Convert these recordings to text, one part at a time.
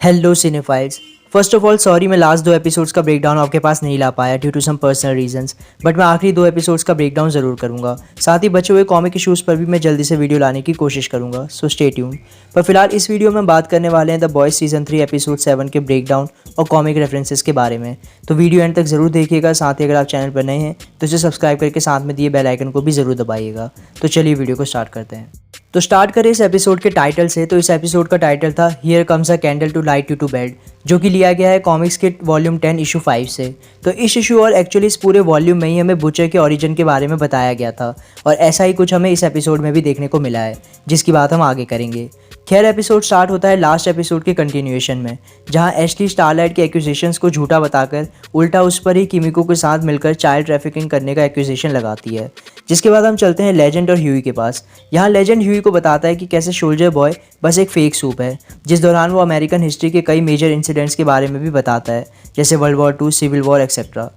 Hello cinephiles. First of all sorry, मैं last 2 episodes का breakdown आपके पास नहीं ला पाया due to some personal reasons, but मैं आखिरी 2 एपिसोड्स का ब्रेकडाउन ज़रूर करूँगा। साथ ही बचे हुए कॉमिक इशूज़ पर भी मैं जल्दी से वीडियो लाने की कोशिश करूँगा, सो स्टे ट्यून। पर फिलहाल इस वीडियो में बात करने वाले हैं द बॉयज़ सीजन 3 एपिसोड 7 के ब्रेकडाउन और कॉमिक रेफरेंसेस के बारे में। तो वीडियो एंड तक ज़रूर देखिएगा। साथ ही अगर आप चैनल पर नए हैं तो इसे सब्सक्राइब करके साथ में दिए बेल आइकन को भी ज़रूर दबाइएगा। तो चलिए वीडियो को स्टार्ट करते हैं। तो स्टार्ट करें इस एपिसोड के टाइटल से। तो इस एपिसोड का टाइटल था here comes a candle to light you to bed, जो कि लिया गया है कॉमिक्स के वॉल्यूम 10 इशू 5 से। तो इस इशू और एक्चुअली इस पूरे वॉल्यूम में ही हमें बुचर के ओरिजिन के बारे में बताया गया था और ऐसा ही कुछ हमें इस एपिसोड में भी देखने को मिला है, जिसकी बात हम आगे करेंगे। खैर, एपिसोड स्टार्ट होता है लास्ट एपिसोड के कंटिन्यूएशन में, जहां एशली स्टारलाइट के एक्यूजेशंस को झूठा बताकर उल्टा उस पर ही किमिको के साथ मिलकर चाइल्ड ट्रैफिकिंग करने का एक्यूजेशन लगाती है। जिसके बाद हम चलते हैं लेजेंड और ह्यूई के पास। यहाँ लेजेंड ह्यूई को बताता है कि कैसे सोल्जर बॉय बस एक फेक सूप है, जिस दौरान वो अमेरिकन हिस्ट्री के कई मेजर इंसिडेंट्स के बारे में भी बताता है, जैसे world war 2, civil war etcetera.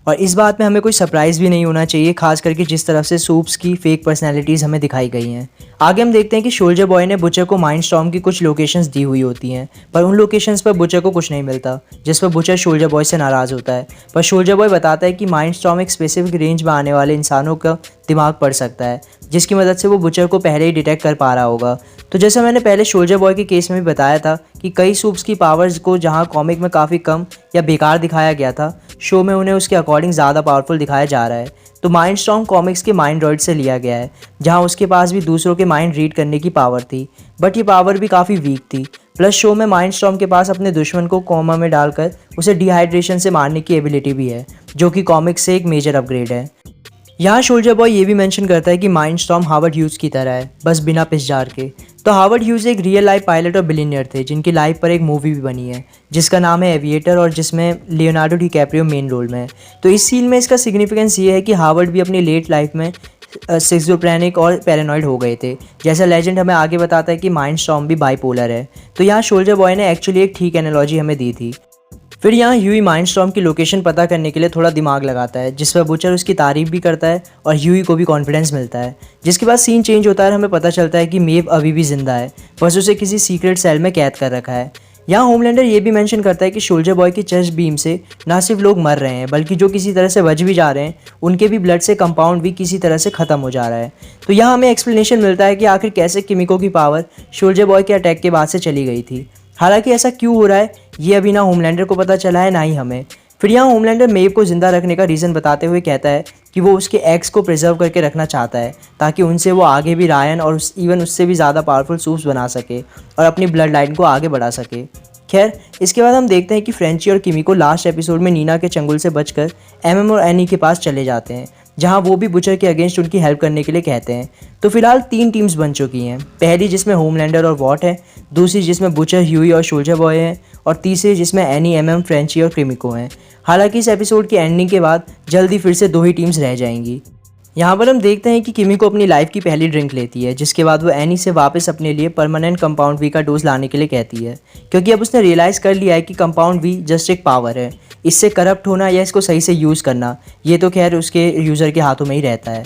और इस बात में हमें कोई सरप्राइज़ भी नहीं होना चाहिए, खास करके जिस तरफ से सूप्स की फेक पर्सनैलिटीज़ हमें दिखाई गई हैं। आगे हम देखते हैं कि सोल्जर बॉय ने बुचर को माइंडस्टॉर्म की कुछ लोकेशंस दी हुई होती हैं, पर उन लोकेशंस पर बुचर को कुछ नहीं मिलता, जिस पर बुचर सोल्जर बॉय से नाराज़ होता है। पर सोल्जर बॉय बताता है कि माइंडस्टॉर्म एक स्पेसिफिक रेंज में आने वाले इंसानों का दिमाग पढ़ सकता है, जिसकी मदद से वो बुचर को पहले ही डिटेक्ट कर पा रहा होगा। तो जैसा मैंने पहले सोल्जर बॉय के केस में भी बताया था कि कई सूप्स की पावर्स को जहाँ कॉमिक में काफ़ी कम या बेकार दिखाया गया था, शो में उन्हें उसके अकॉर्डिंग ज़्यादा पावरफुल दिखाया जा रहा है। तो माइंडस्टॉर्म कॉमिक्स के माइंड ड्रॉइड से लिया गया है, जहाँ उसके पास भी दूसरों के माइंड रीड करने की पावर थी, बट ये पावर भी काफ़ी वीक थी। प्लस शो में माइंडस्टॉर्म के पास अपने दुश्मन को कोमा में डालकर उसे डिहाइड्रेशन से मारने की एबिलिटी भी है, जो कि कॉमिक्स से एक मेजर अपग्रेड है। यहाँ सोल्जर बॉय ये भी मेंशन करता है कि माइंडस्टॉर्म हार्वर्ड ह्यूज की तरह है, बस बिना पिसजार के। तो हार्वर्ड ह्यूज एक रियल लाइफ पायलट और बिलियनियर थे, जिनकी लाइफ पर एक मूवी भी बनी है जिसका नाम है एविएटर, और जिसमें लियोनार्डो डिकैप्रियो मेन रोल में है। तो इस सीन में इसका सिग्निफिकेंस ये है कि हार्वर्ड भी अपनी लेट लाइफ में सिक्सोप्रेनिक और पैरानॉइड हो गए थे। जैसा लेजेंड हमें आगे बताता है कि माइंडस्टॉर्म भी बाइपोलर है। तो यहाँ सोल्जर बॉय ने एक्चुअली एक ठीक एनालॉजी हमें दी थी। फिर यहाँ ह्यूई माइंडस्टॉर्म की लोकेशन पता करने के लिए थोड़ा दिमाग लगाता है, जिस पर बुचर उसकी तारीफ भी करता है और ह्यूई को भी कॉन्फिडेंस मिलता है। जिसके बाद सीन चेंज होता है और हमें पता चलता है कि मेव अभी भी जिंदा है, बस उसे किसी सीक्रेट सेल में कैद कर रखा है। यहाँ होमलैंडर ये भी मेंशन करता है कि सोल्जर बॉय की चेस्ट बीम से ना सिर्फ लोग मर रहे हैं, बल्कि जो किसी तरह से बच भी जा रहे हैं उनके भी ब्लड से कंपाउंड भी किसी तरह से ख़त्म हो जा रहा है। तो यहाँ हमें एक्सप्लेनेशन मिलता है कि आखिर कैसे किमिको की पावर सोल्जर बॉय के अटैक के बाद से चली गई थी। हालांकि ऐसा क्यों हो रहा है ये अभी ना होमलैंडर को पता चला है ना ही हमें। फिर यहाँ होमलैंडर मेव को ज़िंदा रखने का रीज़न बताते हुए कहता है कि वो उसके एक्स को प्रिजर्व करके रखना चाहता है, ताकि उनसे वो आगे भी रायन और इवन उससे भी ज़्यादा पावरफुल सूप्स बना सके और अपनी ब्लड लाइन को आगे बढ़ा सके। खैर, इसके बाद हम देखते हैं कि फ्रेंची और किमिको लास्ट एपिसोड में नीना के चंगुल से बचकर एमएम और एनी के पास चले जाते हैं, जहां वो भी बुचर के अगेंस्ट उनकी हेल्प करने के लिए कहते हैं। तो फिलहाल 3 टीम्स बन चुकी हैं, पहली जिसमें होमलैंडर और वॉट है, दूसरी जिसमें बुचर, ह्यूई और सोल्जर बॉय हैं, और तीसरी जिसमें एनी, एमएम, फ्रेंची और किमिको हैं। हालांकि इस एपिसोड की एंडिंग के बाद जल्दी फिर से 2 ही टीम्स रह जाएंगी। यहाँ पर हम देखते हैं कि किमिको अपनी लाइफ की पहली ड्रिंक लेती है, जिसके बाद वो एनी से वापस अपने लिए परमानेंट कंपाउंड वी का डोज लाने के लिए कहती है, क्योंकि अब उसने रियलाइज़ कर लिया है कि कंपाउंड वी जस्ट एक पावर है। इससे करप्ट होना या इसको सही से यूज़ करना, ये तो खैर उसके यूज़र के हाथों में ही रहता है।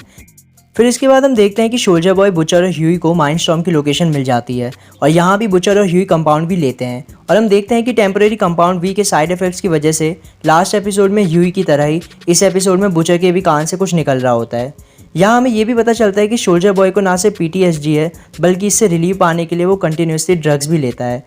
फिर इसके बाद हम देखते हैं कि सोल्जर बॉय, बुचर और ह्यूई को माइंडस्टॉर्म की लोकेशन मिल जाती है, और यहाँ भी बुचर और ह्यूई कंपाउंड भी लेते हैं। और हम देखते हैं कि टेम्परेरी कंपाउंड वी के साइड इफेक्ट्स की वजह से लास्ट एपिसोड में ह्यूई की तरह ही इस एपिसोड में बुचर के भी कान से कुछ निकल रहा होता है। यहाँ हमें ये भी पता चलता है कि सोल्जर बॉय को ना सिर्फ PTSD है, बल्कि इससे रिलीफ पाने के लिए वो कंटिन्यूसली ड्रग्स भी लेता है,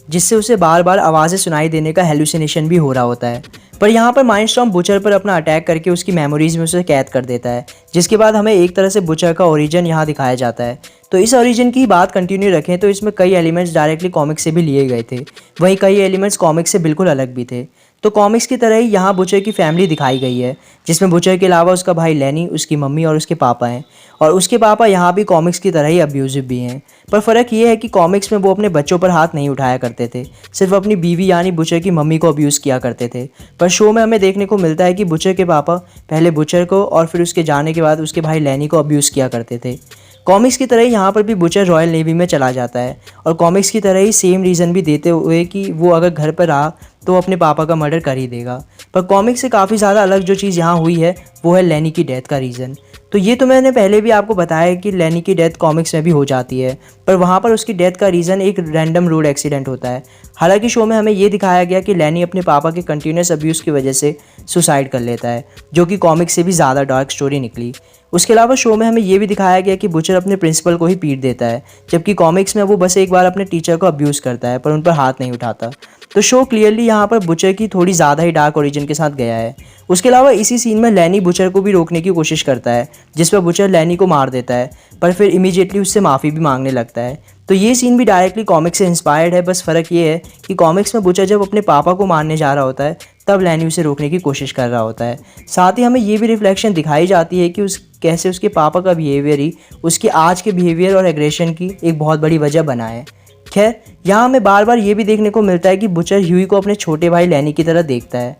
जिससे उसे बार बार आवाज़ें सुनाई देने का हेलुसिनेशन भी हो रहा होता है। पर यहाँ पर माइंडस्टॉर्म बुचर पर अपना अटैक करके उसकी मेमोरीज में उसे कैद कर देता है, जिसके बाद हमें एक तरह से बुचर का ओरिजिन यहाँ दिखाया जाता है। तो इस ओरिजिन की बात कंटिन्यू रखें तो इसमें कई एलिमेंट्स डायरेक्टली कॉमिक्स से भी लिए गए थे, वहीं कई एलिमेंट्स कॉमिक्स से बिल्कुल अलग भी थे। तो कॉमिक्स की तरह ही यहाँ बुचर की फैमिली दिखाई गई है, जिसमें बुचर के अलावा उसका भाई लेनी, उसकी मम्मी और उसके पापा हैं। और उसके पापा यहाँ भी कॉमिक्स की तरह ही अब्यूजिव भी हैं, पर फ़र्क ये है कि कॉमिक्स में वो अपने बच्चों पर हाथ नहीं उठाया करते थे, सिर्फ अपनी बीवी यानी बुचर की मम्मी को अब्यूज़ किया करते थे। पर शो में हमें देखने को मिलता है कि बुचर के पापा पहले बुचर को और फिर उसके जाने के बाद उसके भाई लेनी को अब्यूज़ किया करते थे। कॉमिक्स की तरह ही यहाँ पर भी बुचर रॉयल नेवी में चला जाता है, और कॉमिक्स की तरह ही सेम रीज़न भी देते हुए कि वो अगर घर पर रहा तो अपने पापा का मर्डर कर ही देगा। पर कॉमिक्स से काफ़ी ज़्यादा अलग जो चीज़ यहाँ हुई है वो है लेनी की डेथ का रीज़न। तो ये तो मैंने पहले भी आपको बताया कि लैनी की डेथ कॉमिक्स में भी हो जाती है, पर वहाँ पर उसकी डेथ का रीज़न एक रैंडम रोड एक्सीडेंट होता है। हालांकि शो में हमें ये दिखाया गया कि लैनी अपने पापा के कंटिन्यूस अब्यूज़ की वजह से सुसाइड कर लेता है, जो कि कॉमिक्स से भी ज़्यादा डार्क स्टोरी निकली। उसके अलावा शो में हमें ये भी दिखाया गया कि बुचर अपने प्रिंसिपल को ही पीट देता है, जबकि कॉमिक्स में वो बस एक बार अपने टीचर को अब्यूज़ करता है पर उन पर हाथ नहीं उठाता। तो शो क्लियरली यहाँ पर बुचर की थोड़ी ज़्यादा ही डार्क ओरिजिन के साथ गया है। उसके अलावा इसी सीन में लैनी बुचर को भी रोकने की कोशिश करता है, जिस पर बुचर लैनी को मार देता है, पर फिर इमीडिएटली उससे माफ़ी भी मांगने लगता है। तो ये सीन भी डायरेक्टली कॉमिक्स से इंस्पायर्ड है, बस फ़र्क ये है कि कॉमिक्स में बुचर जब अपने पापा को मारने जा रहा होता है तब लैनी उसे रोकने की कोशिश कर रहा होता है। साथ ही हमें ये भी रिफ्लेक्शन दिखाई जाती है कि कैसे उसके पापा का बिहेवियर ही उसके आज के बिहेवियर और एग्रेशन की एक बहुत बड़ी वजह बना है। खैर, यहाँ हमें बार बार ये भी देखने को मिलता है कि बुचर ह्यूई को अपने छोटे भाई लैनी की तरह देखता है।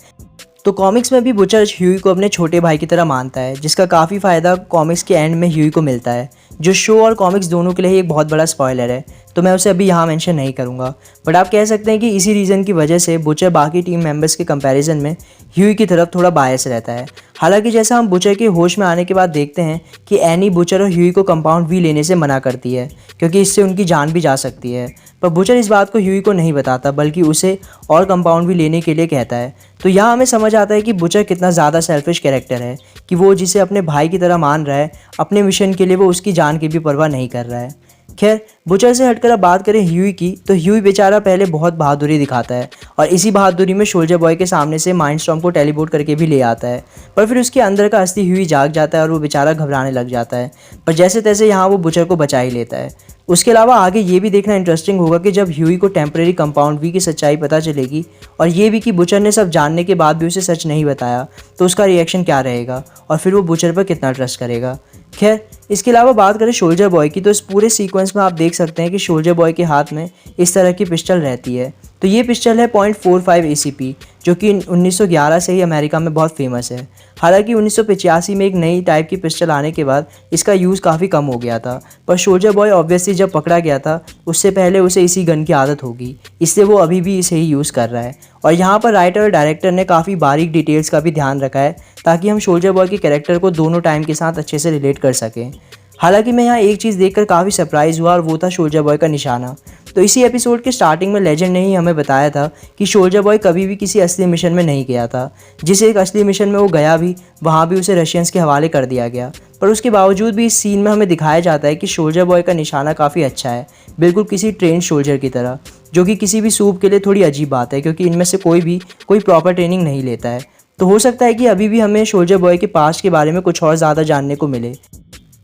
तो कॉमिक्स में भी बुचर ह्यूई को अपने छोटे भाई की तरह मानता है, जिसका काफ़ी फ़ायदा कॉमिक्स के एंड में ह्यूई को मिलता है, जो शो और कॉमिक्स दोनों के लिए एक बहुत बड़ा स्पॉइलर है, तो मैं उसे अभी यहाँ मेंशन नहीं करूँगा। बट आप कह सकते हैं कि इसी रीज़न की वजह से बुचर बाकी टीम मेंबर्स के कंपैरिजन में ह्यूई की तरफ थोड़ा बायस रहता है। हालांकि जैसा हम बुचर के होश में आने के बाद देखते हैं कि एनी बुचर और ह्यूई को कंपाउंड वी लेने से मना करती है, क्योंकि इससे उनकी जान भी जा सकती है। पर बुचर इस बात को ह्यूई को नहीं बताता, बल्कि उसे और कंपाउंड वी लेने के लिए कहता है। तो यहाँ हमें समझ आता है कि बुचर कितना ज़्यादा सेल्फिश कैरेक्टर है, कि वो जिसे अपने भाई की तरह मान रहा है, अपने मिशन के लिए वो उसकी जान की भी परवाह नहीं कर रहा है। खैर, बुचर से हटकर अब बात करें ह्यूई की, तो ह्यूई बेचारा पहले बहुत बहादुरी दिखाता है और इसी बहादुरी में सोल्जर बॉय के सामने से माइंडस्टॉर्म को टेलीपोर्ट करके भी ले आता है। पर फिर उसके अंदर का असली ह्यूई जाग जाता है और वो बेचारा घबराने लग जाता है, पर जैसे तैसे यहाँ वो बुचर को बचा ही लेता है। उसके अलावा आगे ये भी देखना इंटरेस्टिंग होगा कि जब ह्यूई को टेम्परेरी कंपाउंड वी की सच्चाई पता चलेगी और ये भी कि बुचर ने सब जानने के बाद भी उसे सच नहीं बताया, तो उसका रिएक्शन क्या रहेगा और फिर वो बुचर पर कितना ट्रस्ट करेगा। खैर, इसके अलावा बात करें सोल्जर बॉय की, तो इस पूरे सीक्वेंस में आप देख सकते हैं कि सोल्जर बॉय के हाथ में इस तरह की पिस्टल रहती है। तो ये पिस्टल है .45 ACP, जो कि 1911 से ही अमेरिका में बहुत फेमस है। हालांकि 1985 में एक नई टाइप की पिस्टल आने के बाद इसका यूज़ काफ़ी कम हो गया था, पर सोल्जर बॉय ऑब्वियसली जब पकड़ा गया था उससे पहले उसे इसी गन की आदत होगी, इसलिए वो अभी भी इसे ही यूज़ कर रहा है। और यहाँ पर राइटर और डायरेक्टर ने काफ़ी बारीक डिटेल्स का भी ध्यान रखा है, ताकि हम सोल्जर बॉय के कैरेक्टर को दोनों टाइम के साथ अच्छे से रिलेट कर सकें। हालांकि मैं यहाँ एक चीज़ देखकर काफ़ी सरप्राइज़ हुआ और वो था सोल्जर बॉय का निशाना। तो इसी एपिसोड के स्टार्टिंग में लेजेंड ने ही हमें बताया था कि सोल्जर बॉय कभी भी किसी असली मिशन में नहीं गया था। जिस एक असली मिशन में वो गया भी, वहाँ भी उसे रशियंस के हवाले कर दिया गया। पर उसके बावजूद भी इस सीन में हमें दिखाया जाता है कि सोल्जर बॉय का निशाना काफ़ी अच्छा है, बिल्कुल किसी ट्रेंड सोल्जर की तरह, जो कि किसी भी सूप के लिए थोड़ी अजीब बात है, क्योंकि इनमें से कोई प्रॉपर ट्रेनिंग नहीं लेता है। तो हो सकता है कि अभी भी हमें सोल्जर बॉय के पास्ट के बारे में कुछ और ज़्यादा जानने को मिले।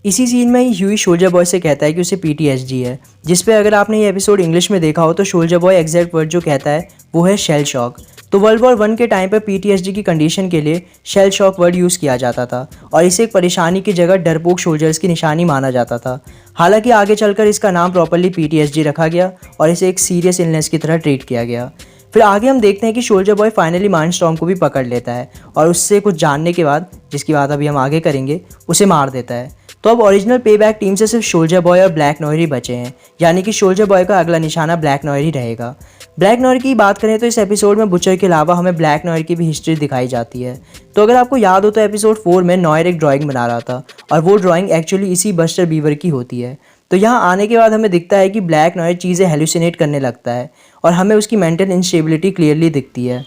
इसी सीन में ही ह्यूई सोल्जर बॉय से कहता है कि उसे PTSD है, जिस पे अगर आपने ये एपिसोड इंग्लिश में देखा हो तो सोल्जर बॉय एग्जैक्ट वर्ड जो कहता है वो है शेल शॉक। तो वर्ल्ड वॉर 1 के टाइम पर PTSD की कंडीशन के लिए शेल शॉक वर्ड यूज़ किया जाता था और इसे एक परेशानी की जगह डरपोक सोल्जर्स की निशानी माना जाता था। हालांकि आगे चलकर इसका नाम प्रॉपरली PTSD रखा गया और इसे एक सीरियस इलनेस की तरह ट्रीट किया गया। फिर आगे हम देखते हैं कि सोल्जर बॉय फाइनली माइंडस्टॉर्म को भी पकड़ लेता है और उससे कुछ जानने के बाद, जिसकी बात अभी हम आगे करेंगे, उसे मार देता है। तो अब ओरिजिनल पेबैक टीम से सिर्फ सोल्जर बॉय और ब्लैक नॉयर ही बचे हैं, यानी कि सोल्जर बॉय का अगला निशाना ब्लैक नॉयर ही रहेगा। ब्लैक नॉयर की बात करें तो इस एपिसोड में बुचर के अलावा हमें ब्लैक नॉयर की भी हिस्ट्री दिखाई जाती है। तो अगर आपको याद हो तो एपिसोड 4 में नॉयर एक ड्राइंग बना रहा था और वो ड्राइंग एक्चुअली इसी बस्टर बीवर की होती है। तो यहाँ आने के बाद हमें दिखता है कि ब्लैक नॉयर चीज़ें हेलुसिनेट करने लगता है और हमें उसकी मेंटल इंस्टेबिलिटी क्लियरली दिखती है,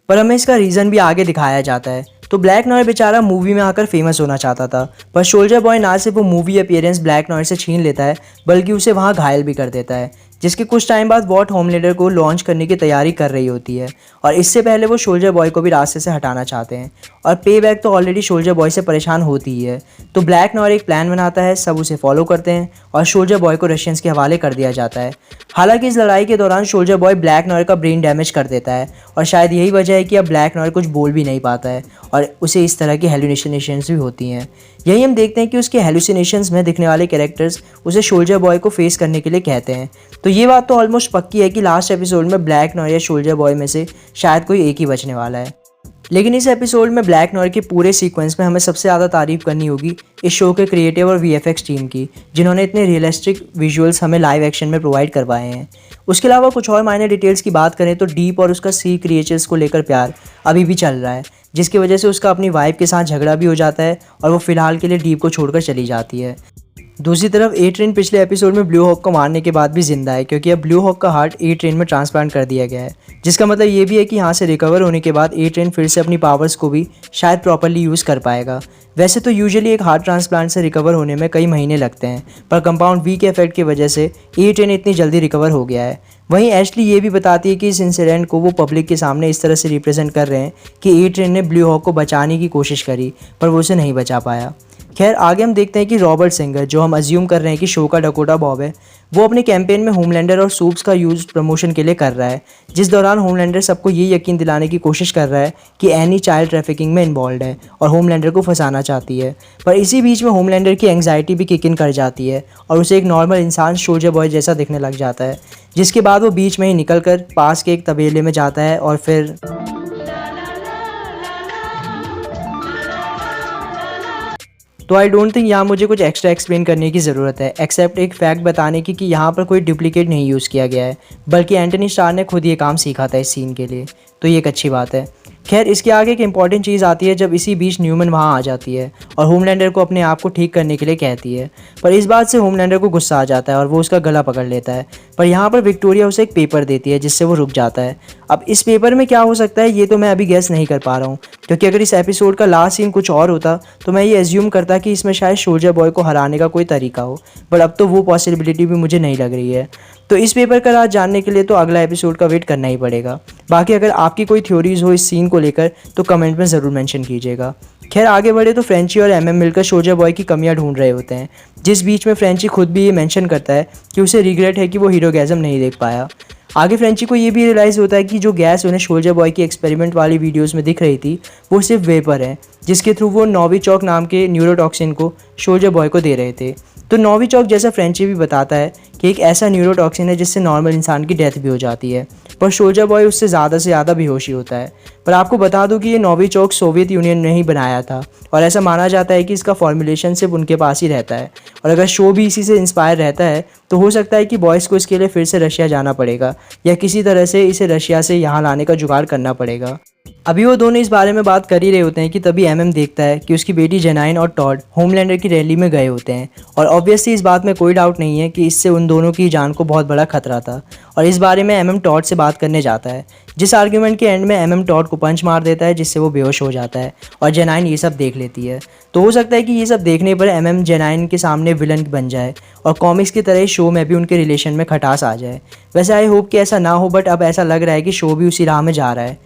पर हमें इसका रीज़न भी आगे दिखाया जाता है। तो ब्लैक नॉयर बेचारा मूवी में आकर फेमस होना चाहता था, पर सोल्जर बॉय ना सिर्फ वो मूवी अपीयरेंस ब्लैक नॉयर से छीन लेता है, बल्कि उसे वहाँ घायल भी कर देता है, जिसके कुछ टाइम बाद वॉट होमलैंडर को लॉन्च करने की तैयारी कर रही होती है और इससे पहले वो सोल्जर बॉय को भी रास्ते से हटाना चाहते हैं। और पे बैक तो ऑलरेडी सोल्जर बॉय से परेशान होती ही है। तो ब्लैक नॉयर एक प्लान बनाता है, सब उसे फॉलो करते हैं और सोल्जर बॉय को रशियंस के हवाले कर दिया जाता है। हालांकि इस लड़ाई के दौरान सोल्जर बॉय ब्लैक नॉयर का ब्रेन डैमेज कर देता है और शायद यही वजह है कि अब ब्लैक नॉयर कुछ बोल भी नहीं पाता है और उसे इस तरह की हेलुसिनेशंस भी होती हैं। यही हम देखते हैं कि उसके हेलुसिनेशंस में दिखने वाले कैरेक्टर्स उसे सोल्जर बॉय को फेस करने के लिए कहते हैं। तो ये बात तो ऑलमोस्ट पक्की है कि लास्ट एपिसोड में ब्लैक नॉयर या सोल्जर बॉय में से शायद कोई एक ही बचने वाला है। लेकिन इस एपिसोड में ब्लैक नॉयर के पूरे सीक्वेंस में हमें सबसे ज़्यादा तारीफ करनी होगी इस शो के क्रिएटिव और VFX टीम की, जिन्होंने इतने रियलिस्टिक विजुअल्स हमें लाइव एक्शन में प्रोवाइड करवाए हैं। उसके अलावा कुछ और माइनर डिटेल्स की बात करें तो डीप और उसका सी क्रिएचर्स को लेकर प्यार अभी भी चल रहा है, जिसकी वजह से उसका अपनी वाइफ के साथ झगड़ा भी हो जाता है और वो फिलहाल के लिए डीप को छोड़कर चली जाती है। दूसरी तरफ ए ट्रेन पिछले एपिसोड में ब्लू हॉक को मारने के बाद भी जिंदा है, क्योंकि अब ब्लू हॉक का हार्ट ए ट्रेन में ट्रांसप्लांट कर दिया गया है, जिसका मतलब ये भी है कि यहाँ से रिकवर होने के बाद ए ट्रेन फिर से अपनी पावर्स को भी शायद प्रॉपरली यूज़ कर पाएगा। वैसे तो यूजुअली एक हार्ट ट्रांसप्लांट से रिकवर होने में कई महीने लगते हैं, पर कंपाउंड वी के इफेक्ट की वजह से ए ट्रेन इतनी जल्दी रिकवर हो गया है। वहीं एशली ये भी बताती है कि इस इंसिडेंट को वो पब्लिक के सामने इस तरह से रिप्रेजेंट कर रहे हैं कि ए ट्रेन ने ब्लू हॉक को बचाने की कोशिश करी, पर वो उसे नहीं बचा पाया। खैर, आगे हम देखते हैं कि रॉबर्ट सिंगर, जो हम अज्यूम कर रहे हैं कि शो का डकोटा बॉब है, वो अपने कैंपेन में होमलैंडर और सूप्स का यूज़ प्रमोशन के लिए कर रहा है, जिस दौरान होमलैंडर सबको ये यकीन दिलाने की कोशिश कर रहा है कि एनी चाइल्ड ट्रैफिकिंग में इन्वॉल्व है और होमलैंडर को फंसाना चाहती है। पर इसी बीच में होमलैंडर की एंग्जाइटी भी किक इन कर जाती है और उसे एक नॉर्मल इंसान सोल्जर बॉय जैसा दिखने लग जाता है, जिसके बाद वो बीच में ही निकल कर पास के एक तबेले में जाता है और फिर तो आई डोंट थिंक यहाँ मुझे कुछ एक्स्ट्रा एक्सप्लेन करने की ज़रूरत है, एक्सेप्ट एक फैक्ट बताने की कि यहाँ पर कोई डुप्लीकेट नहीं यूज़ किया गया है, बल्कि एंटनी स्टार ने खुद ये काम सीखा था इस सीन के लिए, तो ये एक अच्छी बात है। खैर, इसके आगे एक इंपॉर्टेंट चीज़ आती है जब इसी बीच न्यूमन वहाँ आ जाती है और होमलैंडर को अपने आप को ठीक करने के लिए कहती है, पर इस बात से होमलैंडर को गुस्सा आ जाता है और वो उसका गला पकड़ लेता है। पर यहाँ पर विक्टोरिया उसे एक पेपर देती है जिससे वो रुक जाता है। अब इस पेपर में क्या हो सकता है ये तो मैं अभी गेस नहीं कर पा रहा हूँ, क्योंकि अगर इस एपिसोड का लास्ट सीन कुछ और होता तो मैं ये एज्यूम करता कि इसमें शायद सोल्जर बॉय को हराने का कोई तरीका हो, बट अब तो वो पॉसिबिलिटी भी मुझे नहीं लग रही है। तो इस पेपर का राज जानने के लिए तो अगला एपिसोड का वेट करना ही पड़ेगा। बाकी अगर आपकी कोई थ्योरीज हो इस सीन को लेकर तो कमेंट में ज़रूर मेंशन कीजिएगा। खैर, आगे बढ़े तो फ्रेंची और एमएम मिलकर सोल्जर बॉय की कमियां ढूंढ रहे होते हैं, जिस बीच में फ्रेंची खुद भी ये मेंशन करता है कि उसे रिग्रेट है कि वो हीरोगैज़म नहीं देख पाया। आगे फ्रेंची को ये भी रियलाइज़ होता है कि जो गैस उन्हें सोल्जर बॉय की एक्सपेरिमेंट वाली वीडियोस में दिख रही थी वो सिर्फ वेपर है, जिसके थ्रू वो नोविचॉक नाम के न्यूरोटॉक्सिन को सोल्जर बॉय को दे रहे थे। तो नोविचॉक, जैसा फ्रेंची भी बताता है, कि एक ऐसा न्यूरोटॉक्सिन है जिससे नॉर्मल इंसान की डेथ भी हो जाती है, पर सोल्जर बॉय उससे ज़्यादा से ज़्यादा बेहोशी होता है। पर आपको बता दूं कि ये नोविचॉक सोवियत यूनियन ने ही बनाया था और ऐसा माना जाता है कि इसका फॉर्मुलेशन सिर्फ उनके पास ही रहता है, और अगर शो भी इसी से इंस्पायर रहता है तो हो सकता है कि बॉयज़ को इसके लिए फिर से रशिया जाना पड़ेगा या किसी तरह से इसे रशिया से यहाँ लाने का जुगाड़ करना पड़ेगा। अभी वो दोनों इस बारे में बात कर ही रहे होते हैं कि तभी एमएम देखता है कि उसकी बेटी जेनाइन और टॉड होमलैंडर की रैली में गए होते हैं, और ऑब्वियसली इस बात में कोई डाउट नहीं है कि इससे उन दोनों की जान को बहुत बड़ा खतरा था, और इस बारे में एमएम टॉड से बात करने जाता है, जिस आर्ग्यूमेंट के एंड में एमएम टॉड को पंच मार देता है जिससे वो बेहोश हो जाता है और जेनाइन ये सब देख लेती है। तो हो सकता है कि ये सब देखने पर एमएम जेनाइन के सामने विलन बन जाए और कॉमिक्स की तरह शो में भी उनके रिलेशन में खटास आ जाए। वैसे आई होप कि ऐसा ना हो, बट अब ऐसा लग रहा है कि शो भी उसी राह में जा रहा है।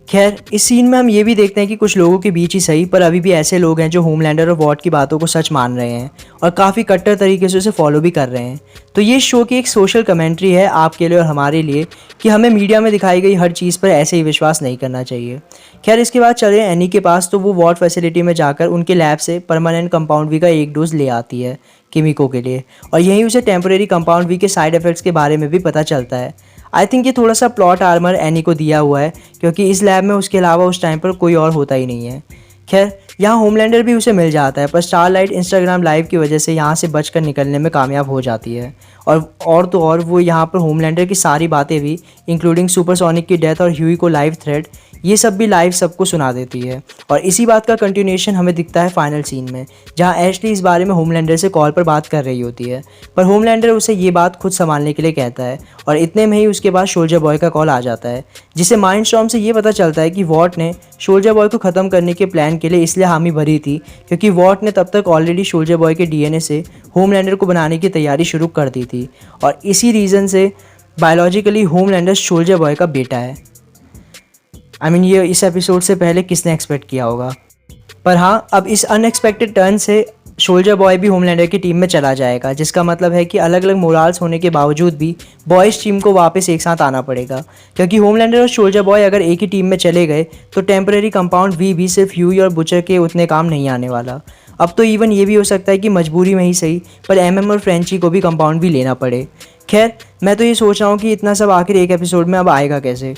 खैर, इस सीन में हम ये भी देखते हैं कि कुछ लोगों के बीच ही सही, पर अभी भी ऐसे लोग हैं जो होमलैंडर और वॉट की बातों को सच मान रहे हैं और काफ़ी कट्टर तरीके से उसे फॉलो भी कर रहे हैं। तो ये शो की एक सोशल कमेंट्री है आपके लिए और हमारे लिए कि हमें मीडिया में दिखाई गई हर चीज़ पर ऐसे ही विश्वास नहीं करना चाहिए। खैर, इसके बाद चले एनी के पास, तो वो वॉट फैसिलिटी में जाकर उनके लैब से परमानेंट कंपाउंड वी का एक डोज ले आती है किमिको के लिए, और यहीं उसे टेम्परेरी कंपाउंड वी के साइड इफ़ेक्ट्स के बारे में भी पता चलता है। आई थिंक ये थोड़ा सा प्लॉट आर्मर एनी को दिया हुआ है, क्योंकि इस लैब में उसके अलावा उस टाइम पर कोई और होता ही नहीं है। खैर, यहाँ होमलैंडर भी उसे मिल जाता है, पर स्टारलाइट इंस्टाग्राम लाइव की वजह से यहाँ से बचकर निकलने में कामयाब हो जाती है, और तो और वो यहाँ पर होमलैंडर की सारी बातें भी, इंक्लूडिंग सुपरसोनिक की डेथ और ह्यूई को लाइव थ्रेड, ये सब भी लाइव सबको सुना देती है। और इसी बात का कंटिन्यूएशन हमें दिखता है फाइनल सीन में, जहाँ एशली इस बारे में होमलैंडर से कॉल पर बात कर रही होती है, पर होमलैंडर उसे ये बात खुद संभालने के लिए कहता है, और इतने में ही उसके बाद सोल्जर बॉय का कॉल आ जाता है, जिससे माइंडस्टॉर्म से ये पता चलता है कि वॉट ने सोल्जर बॉय को ख़त्म करने के प्लान के लिए इसलिए हामी भरी थी क्योंकि वॉट ने तब तक ऑलरेडी सोल्जर बॉय के डीएनए से होमलैंडर को बनाने की तैयारी शुरू कर दी थी, और इसी रीज़न से बायोलॉजिकली होमलैंडर सोल्जर बॉय का बेटा है। ये इस एपिसोड से पहले किसने एक्सपेक्ट किया होगा। पर हाँ, अब इस अनएक्सपेक्टेड टर्न से सोल्जर बॉय भी होमलैंडर की टीम में चला जाएगा, जिसका मतलब है कि अलग अलग मोराल्स होने के बावजूद भी बॉयज़ टीम को वापस एक साथ आना पड़ेगा, क्योंकि होमलैंडर और सोल्जर बॉय अगर एक ही टीम में चले गए तो टेम्परेरी कंपाउंड वी भी सिर्फ ह्यूई और बुचर के उतने काम नहीं आने वाला। अब तो इवन ये भी हो सकता है कि मजबूरी में ही सही, पर एमएम और फ्रेंची को भी कंपाउंड भी लेना पड़े। खैर, मैं तो ये सोच रहा हूँ कि इतना सब आखिर एक एपिसोड में अब आएगा कैसे।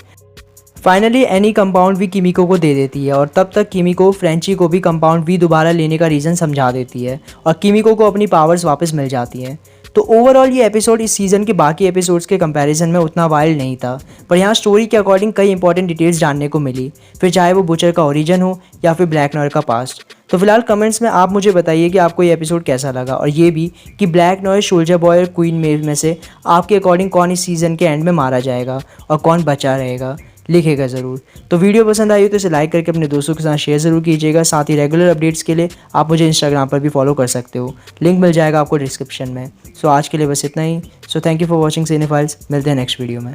फाइनली एनी कंपाउंड वी किमिको को दे देती है, और तब तक किमिको फ्रेंची को भी कंपाउंड वी दोबारा लेने का रीज़न समझा देती है और किमिको को अपनी पावर्स वापस मिल जाती हैं। तो ओवरऑल ये एपिसोड इस सीज़न के बाकी एपिसोड्स के कंपैरिजन में उतना वाइल्ड नहीं था, पर यहाँ स्टोरी के अकॉर्डिंग कई इंपॉर्टेंट डिटेल्स जानने को मिली, फिर चाहे वो बुचर का ओरिजिन हो या फिर ब्लैक नॉयर का पास्ट। तो फिलहाल कमेंट्स में आप मुझे बताइए कि आपको ये एपिसोड कैसा लगा, और ये भी कि ब्लैक नॉयर, सोल्जर बॉय और क्वीन मेव में से आपके अकॉर्डिंग कौन इस सीज़न के एंड में मारा जाएगा और कौन बचा रहेगा, लिखेगा ज़रूर। तो वीडियो पसंद आई हो तो इसे लाइक करके अपने दोस्तों के साथ शेयर ज़रूर कीजिएगा। साथ ही रेगुलर अपडेट्स के लिए आप मुझे इंस्टाग्राम पर भी फॉलो कर सकते हो, लिंक मिल जाएगा आपको डिस्क्रिप्शन में। सो आज के लिए बस इतना ही। So thank you for watching cinephiles, मिलते हैं नेक्स्ट वीडियो में।